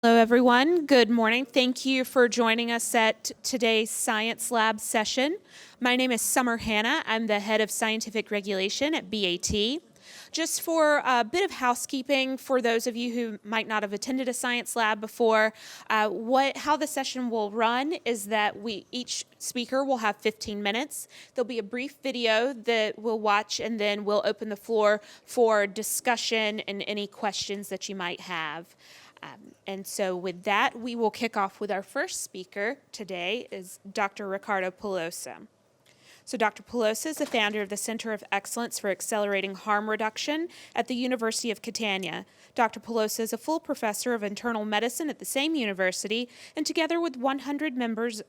Hello, everyone. Good morning. Thank you for joining us at today's Science Lab session. My name is Summer Hanna. I'm the head of scientific regulation at BAT. Just for a bit of housekeeping for those of you who might not have attended a science lab before, how the session will run is that each speaker will have 15 minutes. There'll be a brief video that we'll watch, and then we'll open the floor for discussion and any questions that you might have. And so with that, we will kick off with our first speaker today is Dr. Ricardo Pelosa. So Dr. Pelosa is the founder of the Center of Excellence for Accelerating Harm Reduction at the University of Catania. Dr. Pelosa is a full professor of internal medicine at the same university, and together with 100 members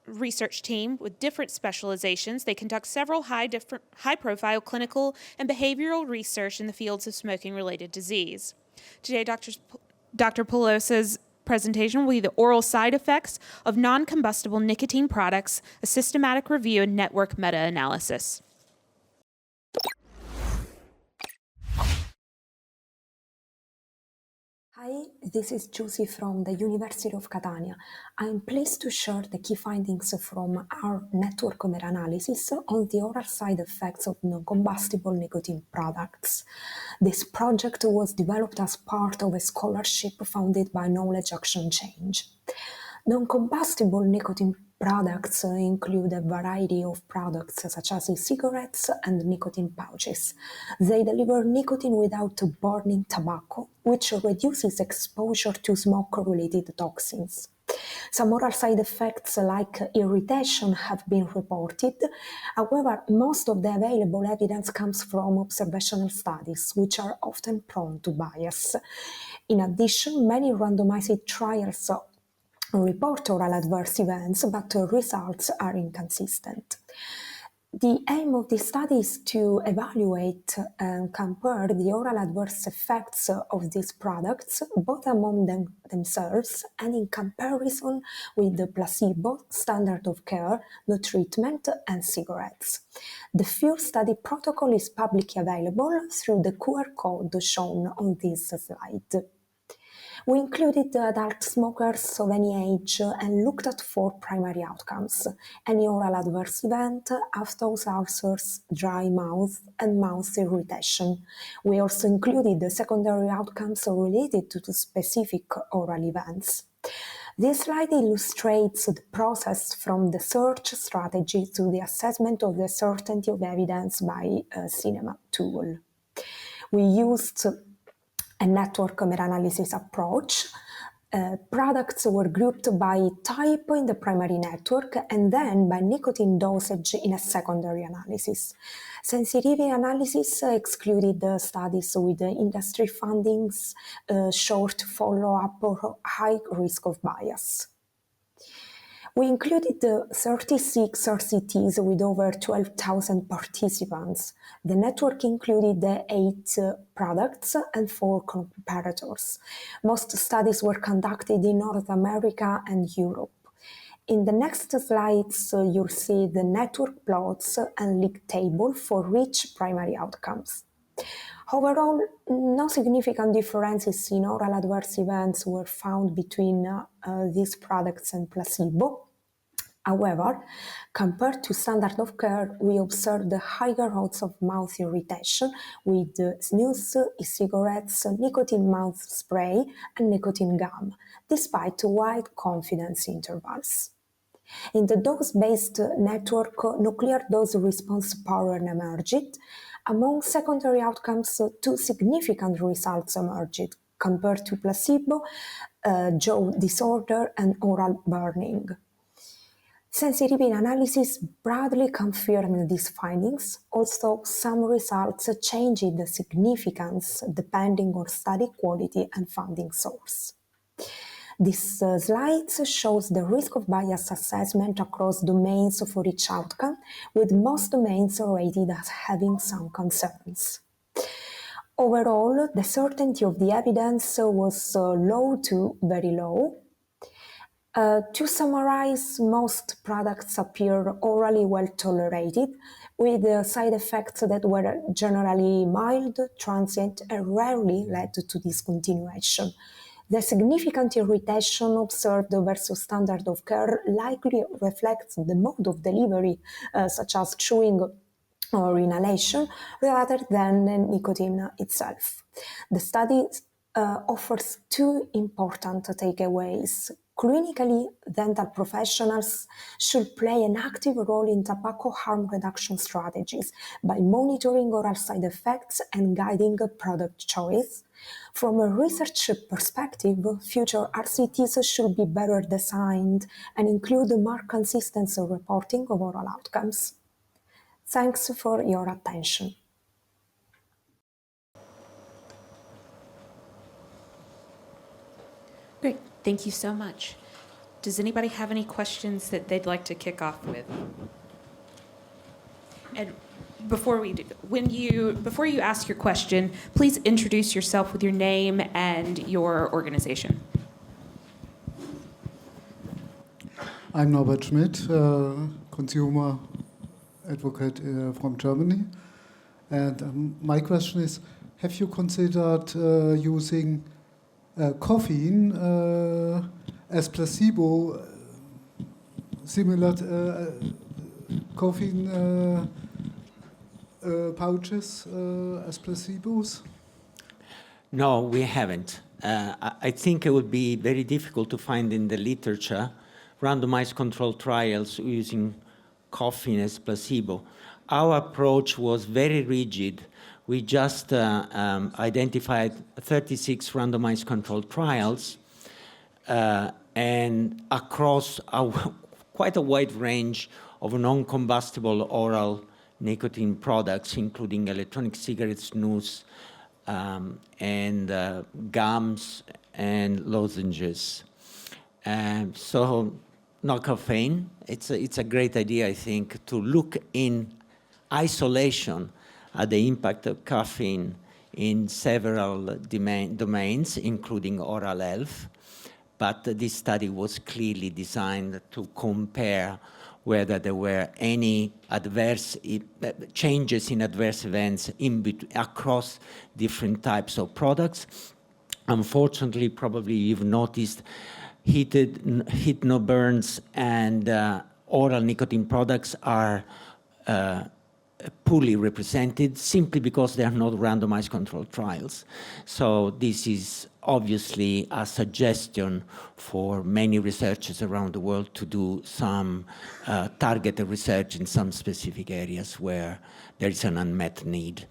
research team with different specializations, they conduct several high-profile clinical and behavioral research in the fields of smoking-related disease. Today, Dr. Pelosa's presentation will be the oral side effects of non-combustible nicotine products, a systematic review and network meta-analysis. Hi, this is Giusy from the University of Catania. I'm pleased to share the key findings from our network meta-analysis on the oral side effects of non-combustible nicotine products. This project was developed as part of a scholarship founded by Knowledge Action Change. Non-combustible nicotine products include a variety of products such as e-cigarettes and nicotine pouches. They deliver nicotine without burning tobacco, which reduces exposure to smoke-related toxins. Some oral side effects like irritation have been reported. However, most of the available evidence comes from observational studies, which are often prone to bias. In addition, many randomized trials report oral adverse events, but results are inconsistent. The aim of this study is to evaluate and compare the oral adverse effects of these products, both among themselves and in comparison with the placebo, standard of care, the treatment, and cigarettes. The full study protocol is publicly available through the QR code shown on this slide. We included adult smokers of any age and looked at 4 primary outcomes: any oral adverse event, aphthous ulcers, dry mouth, and mouth irritation. We also included the secondary outcomes related to the specific oral events. This slide illustrates the process from the search strategy to the assessment of the certainty of evidence by a cinema tool. We used a network meta-analysis approach. Products were grouped by type in the primary network and then by nicotine dosage in a secondary analysis. Sensitivity analysis excluded the studies with industry fundings, short follow-up, or high risk of bias. We included 36 RCTs with over 12,000 participants. The network included 8 products and 4 comparators. Most studies were conducted in North America and Europe. In the next slides, you'll see the network plots and league table for each primary outcomes. Overall, no significant differences in oral adverse events were found between these products and placebo. However, compared to standard of care, we observed higher odds of mouth irritation with snus, e-cigarettes, nicotine mouth spray, and nicotine gum, despite wide confidence intervals. In the dose-based network, nuclear dose response pattern emerged. Among secondary outcomes, 2 significant results emerged compared to placebo: jaw disorder and oral burning. Sensitivity analysis broadly confirmed these findings, although some results changed the significance depending on study quality and funding source. This slide shows the risk of bias assessment across domains for each outcome, with most domains rated as having some concerns. Overall, the certainty of the evidence was low to very low. To summarize, most products appear orally well tolerated, with side effects that were generally mild, transient, and rarely led to discontinuation. The significant irritation observed versus standard of care likely reflects the mode of delivery, such as chewing or inhalation, rather than nicotine itself. The study offers two important takeaways. Clinically, dental professionals should play an active role in tobacco harm reduction strategies by monitoring oral side effects and guiding product choice. From a research perspective, future RCTs should be better designed and include more consistent reporting of oral outcomes. Thanks for your attention. Great. Thank you so much. Does anybody have any questions that they'd like to kick off with? And before you ask your question, please introduce yourself with your name and your organization. I'm Norbert Schmidt, consumer advocate from Germany. And my question is, have you considered using caffeine as placebo, similar caffeine pouches as placebos? No, we haven't. I think it would be very difficult to find in the literature randomized controlled trials using caffeine as placebo. Our approach was very rigid. We just identified 36 randomized controlled trials and across quite a wide range of non-combustible oral nicotine products, including electronic cigarettes, snus, and gums and lozenges. So no caffeine. It's a great idea, I think, to look in isolation at the impact of caffeine in several domains, including oral health. But this study was clearly designed to compare whether there were any adverse changes in adverse events across different types of products. Unfortunately, probably you've noticed heat-no-burns and oral nicotine products are poorly represented simply because they are not randomized controlled trials. So this is obviously a suggestion for many researchers around the world to do some targeted research in some specific areas where there is an unmet need.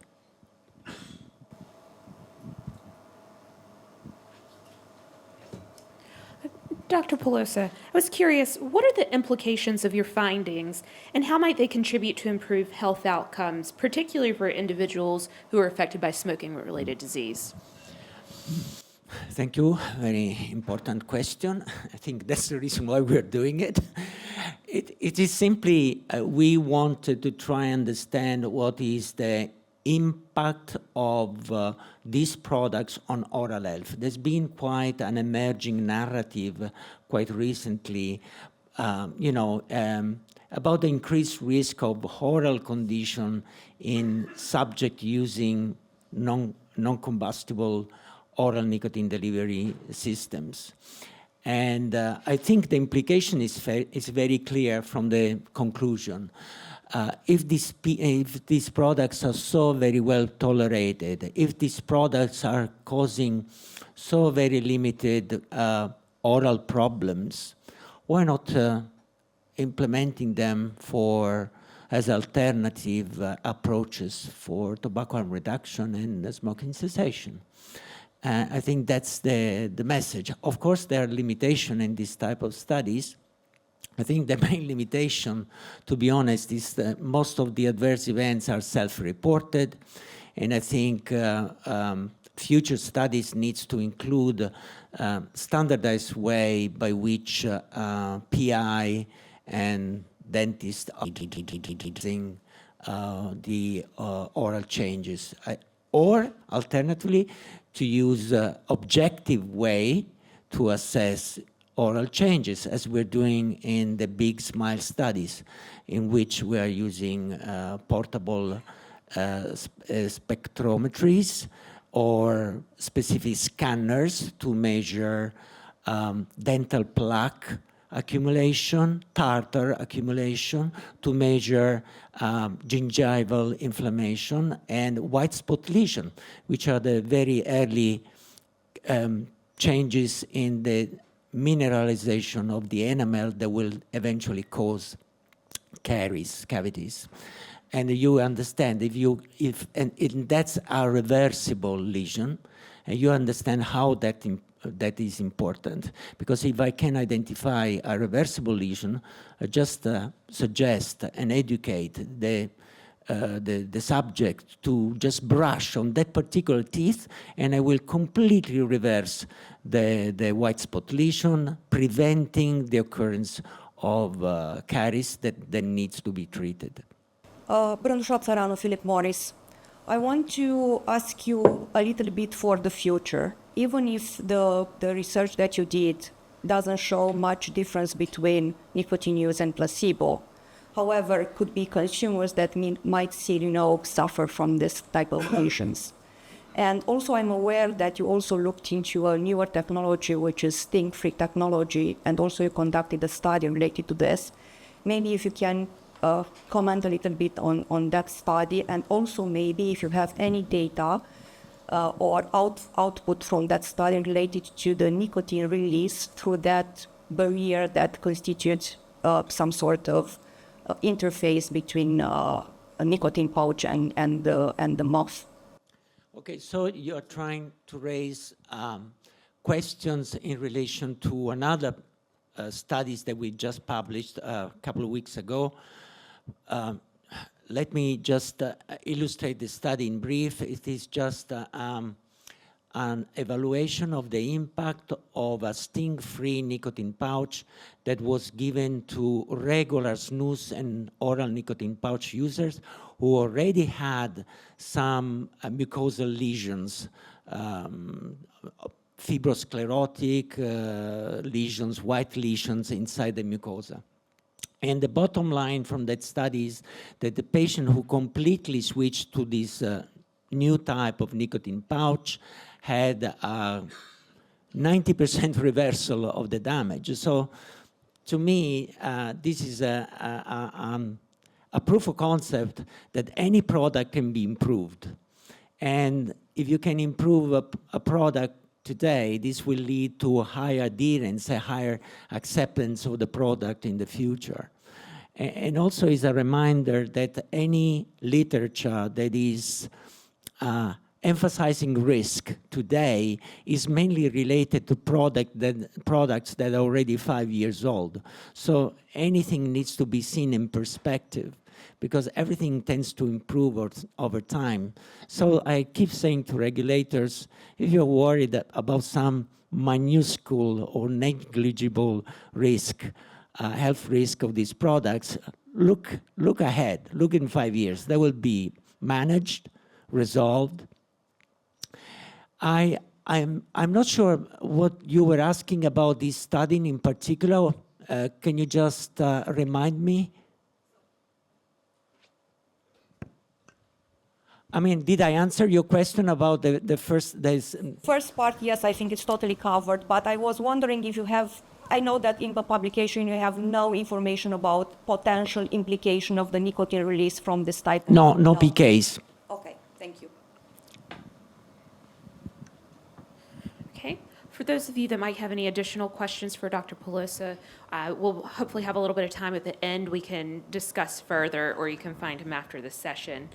Dr. Pelosa, I was curious, what are the implications of your findings and how might they contribute to improve health outcomes, particularly for individuals who are affected by smoking-related disease? Thank you. Very important question. I think that's the reason why we're doing it. It is simply we wanted to try and understand what is the impact of these products on oral health. There's been quite an emerging narrative quite recently, about the increased risk of oral condition in subject using non-combustible oral nicotine delivery systems. And I think the implication is very clear from the conclusion. If these products are so very well tolerated, if these products are causing so very limited oral problems, why not implementing them as alternative approaches for tobacco harm reduction and smoking cessation? I think that's the message. Of course, there are limitations in this type of studies. I think the main limitation, to be honest, is that most of the adverse events are self-reported, and I think future studies needs to include standardized way by which PI and dentists are using the oral changes, or alternatively, to use objective way to assess oral changes, as we're doing in the Big Smile studies, in which we are using portable spectrometries or specific scanners to measure dental plaque accumulation, tartar accumulation, to measure gingival inflammation, and white spot lesion, which are the very early changes in the mineralization of the enamel that will eventually cause cavities. And you understand if that's a reversible lesion, and you understand how that is important. Because if I can identify a reversible lesion, I just suggest and educate the subject to just brush on that particular teeth, and I will completely reverse the white spot lesion, preventing the occurrence of caries that needs to be treated. Brândușoara Țăranu, Philip Morris. I want to ask you a little bit for the future. Even if the research that you did doesn't show much difference between nicotine use and placebo, however, could be consumers that might still, suffer from this type of lesions. And also I'm aware that you also looked into a newer technology, which is sting-free technology, and also you conducted a study related to this. Maybe if you can comment a little bit on that study, and also maybe if you have any data or output from that study related to the nicotine release through that barrier that constitutes some sort of interface between a nicotine pouch and the mouth. Okay, so you're trying to raise questions in relation to another studies that we just published a couple of weeks ago. Let me just illustrate the study in brief. It is just an evaluation of the impact of a sting-free nicotine pouch that was given to regular snus and oral nicotine pouch users who already had some mucosal lesions, fibrosclerotic lesions, white lesions inside the mucosa. And the bottom line from that study is that the patient who completely switched to this new type of nicotine pouch had a 90% reversal of the damage. So to me, this is a proof of concept that any product can be improved. And if you can improve a product today, this will lead to a higher adherence, a higher acceptance of the product in the future. And also is a reminder that any literature that is emphasizing risk today is mainly related to products that are already 5 years old. So anything needs to be seen in perspective, because everything tends to improve over time. So I keep saying to regulators, if you're worried about some minuscule or negligible risk, health risk of these products, look ahead, look in 5 years. They will be managed, resolved. I'm not sure what you were asking about this study in particular. Can you just remind me? I mean, did I answer your question about the first? First part, yes, I think it's totally covered, but I was wondering if you have, I know that in the publication you have no information about potential implication of the nicotine release from this type of... No PKs. Okay, thank you. Okay. For those of you that might have any additional questions for Dr. Pelosa, we'll hopefully have a little bit of time at the end we can discuss further, or you can find him after the session.